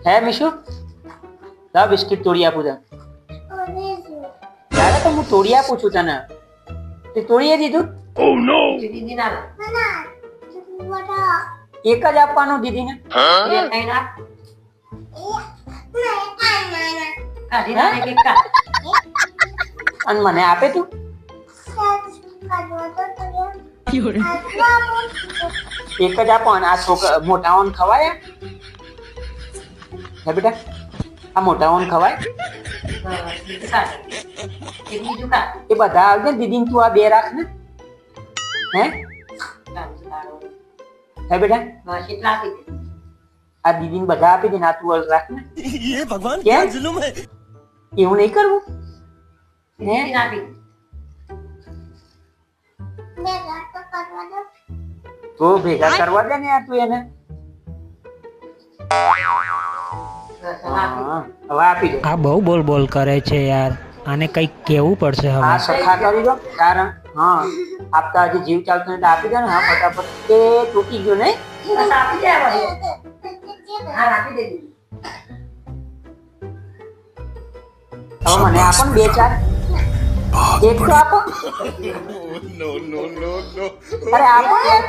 હે મિશુ લા બિસ્કિટ તોડી આપું તને તારે તો હું તોડી આપું છું તને તે તોડીએ દીધું દીદી ના એક જ આપવાનું દીદીને અને મને આપે તું એક જ આપો અને આ છોકરા મોટાઓને ખવાય હે બેટા આ મોટાઓને ખવાય એ બધા આવજે દીદી તું આ બે રાખ ને હે હે બેટા આ દીદી ને બધા આપી દે ને આ તું રાખ ને ये भगवान क्या क्या जुल्म है એવું નહીં કરવું હે તો ભેગા કરવા દે ને યાર તું એને હા, હવે આપી દે આ બહુ બોલ બોલ કરે છે યાર આને કંઈક કહેવું પડશે હવે આ સખા કરી દો કારણ હા આપતા હજી જીવ ચાલતો નથી આપી દે ને હા ફટાફટ એ તૂટી ગયો નહીં હવે મને આપો ને બે ચાર એક તો આપો नो नो नो नो અરે આપો યાર